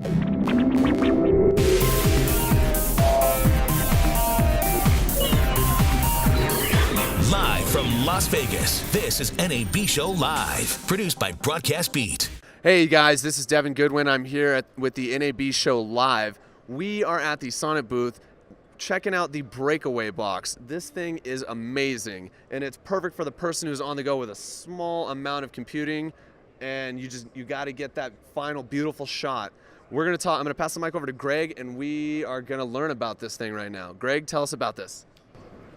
Live from Las Vegas, this is NAB Show Live, produced by Broadcast Beat. Hey guys, this is Devin Goodwin. I'm here with the NAB Show Live. We are at the Sonnet booth checking out the Breakaway Box. This thing is amazing, and it's perfect for the person who's on the go with a small amount of computing, and you got to get that final beautiful shot. I'm going to pass the mic over to Greg, and we are going to learn about this thing right now. Greg, tell us about this.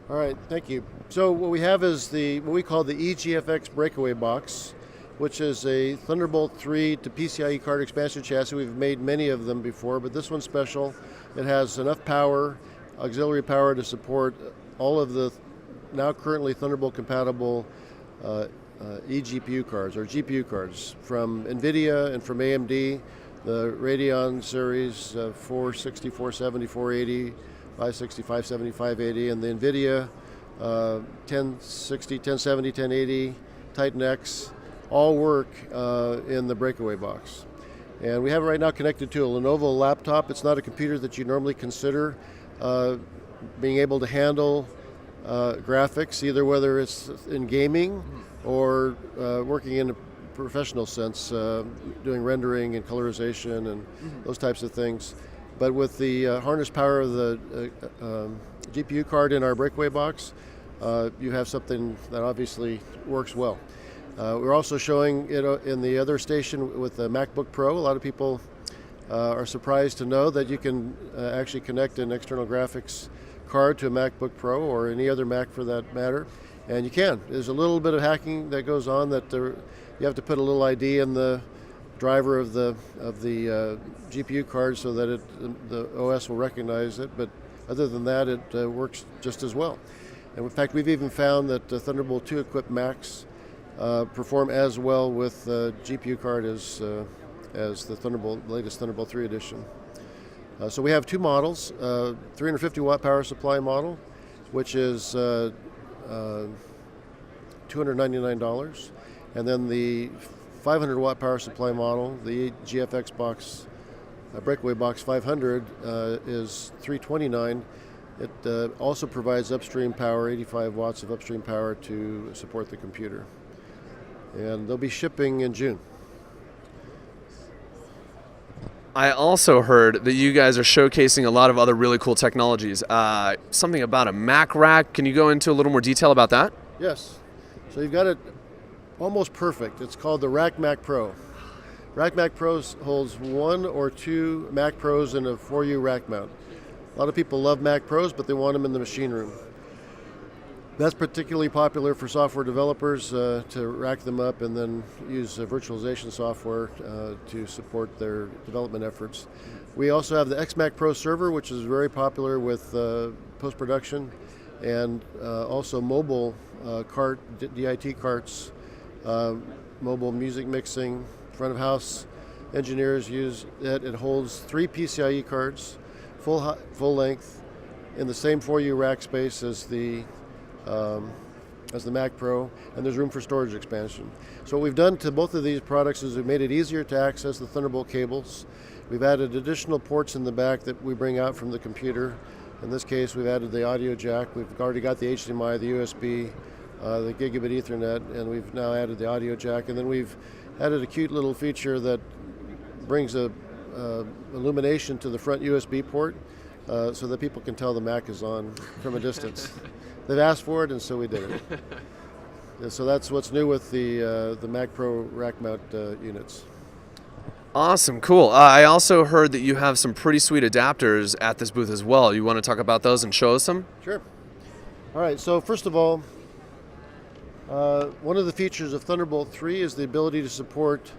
All right, thank you. So what we have is what we call the Fx Breakaway Box, which is a Thunderbolt 3 to PCIe card expansion chassis. We've made many of them before, but this one's special. It has enough power, auxiliary power, to support all of the now currently Thunderbolt compatible eGPU cards, or GPU cards, from NVIDIA and from AMD, the Radeon series 460, 470, 480, 560, 570, 580, and the NVIDIA 1060, 1070, 1080, Titan X, all work in the Breakaway Box. And we have it right now connected to a Lenovo laptop. It's not a computer that you normally consider being able to handle graphics, either whether it's in gaming or working in a professional sense, doing rendering and colorization and those types of things. But with the harness power of the GPU card in our Breakaway Box, you have something that obviously works well. We're also showing it in the other station with the Macbook Pro. A lot of people are surprised to know that you can actually connect an external graphics card to a MacBook Pro or any other Mac for that matter, and you can. There's a little bit of hacking that goes on that you have to put a little ID in the driver of the GPU card so that the OS will recognize it, but other than that, it works just as well. And in fact, we've even found that Thunderbolt 2 equipped Macs perform as well with GPU card as the latest Thunderbolt 3 edition. So we have two models: 350 watt power supply model, which is $299, and then the 500 watt power supply model, the GFX box, Breakaway Box 500, is $329. It also provides upstream power, 85 watts of upstream power to support the computer. And they'll be shipping in June. I also heard that you guys are showcasing a lot of other really cool technologies. Something about a Mac rack. Can you go into a little more detail about that? Yes. So you've got it almost perfect. It's called the Rack Mac Pro. Rack Mac Pro holds one or two Mac Pros in a 4U rack mount. A lot of people love Mac Pros, but they want them in the machine room. That's particularly popular for software developers to rack them up and then use virtualization software to support their development efforts. We also have the XMac Pro server, which is very popular with post-production, and also mobile DIT carts, mobile music mixing. Front of house engineers use it. It holds 3 PCIe cards, full length, in the same 4U rack space as the Mac Pro, and there's room for storage expansion. So what we've done to both of these products is we've made it easier to access the Thunderbolt cables. We've added additional ports in the back that we bring out from the computer. In this case, we've added the audio jack. We've already got the HDMI, the USB, the gigabit Ethernet, and we've now added the audio jack. And then we've added a cute little feature that brings illumination to the front USB port so that people can tell the Mac is on from a distance. They've asked for it, and so we did it. Yeah, so that's what's new with the Mac Pro rack mount units. Awesome, cool. I also heard that you have some pretty sweet adapters at this booth as well. You want to talk about those and show us some? Sure. All right, so first of all, one of the features of Thunderbolt 3 is the ability to support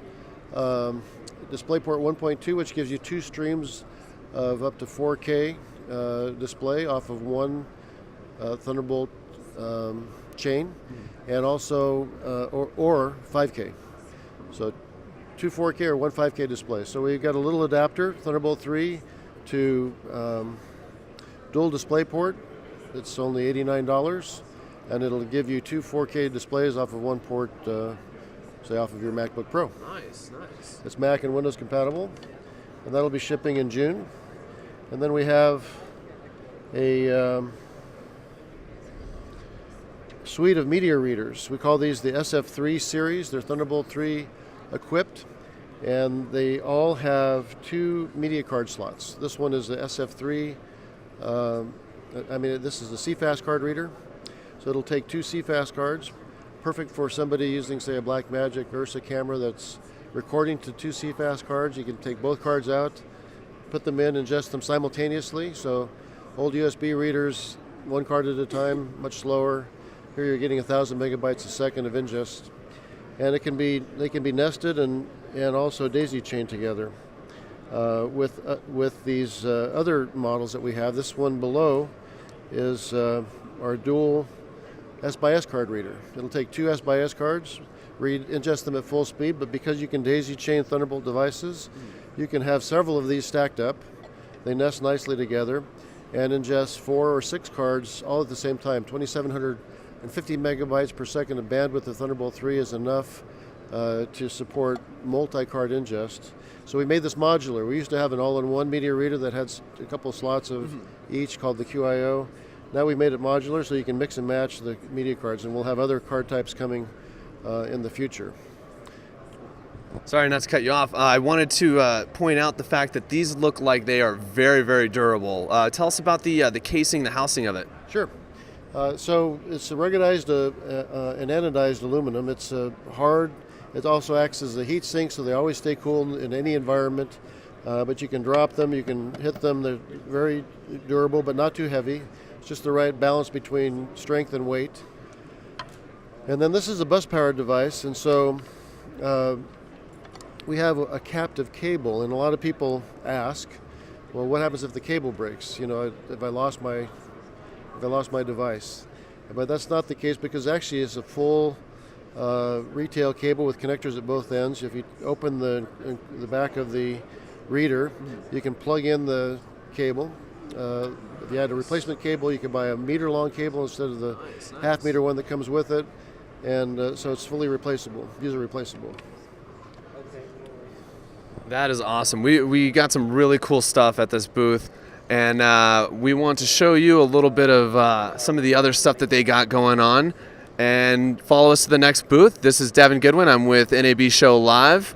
Displayport 1.2, which gives you 2 streams of up to 4K display off of one Thunderbolt chain, and also or 5K. So 2 4K or 1 5K display. So we've got a little adapter, Thunderbolt 3 to dual Displayport. It's only $89, and it'll give you 2 4K displays off of one port, say off of your MacBook Pro. Nice, nice. It's Mac and Windows compatible. and that'll be shipping in June. And then we have a suite of media readers. We call these the SF3 series. They're Thunderbolt 3 equipped, and they all have 2 media card slots. This one is the SF3. This is the CFast card reader, so it'll take 2 CFast cards, perfect for somebody using, say, a Blackmagic Ursa camera that's recording to 2 CFast cards. You can take both cards out, put them in, ingest them simultaneously. So old USB readers, 1 card at a time, much slower. Here you're getting 1,000 megabytes a second of ingest, and they can be nested and also daisy chained together. With these other models that we have, this one below is our dual S/S card reader. It'll take 2 S/S cards, ingest them at full speed, but because you can daisy chain Thunderbolt devices, you can have several of these stacked up. They nest nicely together and ingest 4 or 6 cards all at the same time. 2,750 megabytes per second of bandwidth of Thunderbolt 3 is enough to support multi-card ingest. So we made this modular. We used to have an all-in-one media reader that had a couple slots of each called the QIO. Now we made it modular so you can mix and match the media cards, and we'll have other card types coming in the future. Sorry not to cut you off. I wanted to point out the fact that these look like they are very, very durable. Tell us about the casing, the housing of it. Sure. So it's a ruggedized and anodized aluminum. It's hard. It also acts as a heat sink, so they always stay cool in any environment. But you can drop them, you can hit them. They're very durable, but not too heavy. It's just the right balance between strength and weight. And then this is a bus-powered device, and so we have a captive cable. And a lot of people ask, well, what happens if the cable breaks? You know, if I lost my device. But that's not the case, because actually it's a full retail cable with connectors at both ends. If you open the back of the reader, you can plug in the cable. If you had a replacement cable, you can buy a meter-long cable instead of the half-meter one that comes with it, and so it's fully replaceable, user replaceable. That is awesome. We got some really cool stuff at this booth. And we want to show you a little bit of some of the other stuff that they got going on. And follow us to the next booth. This is Devin Goodwin. I'm with NAB Show Live.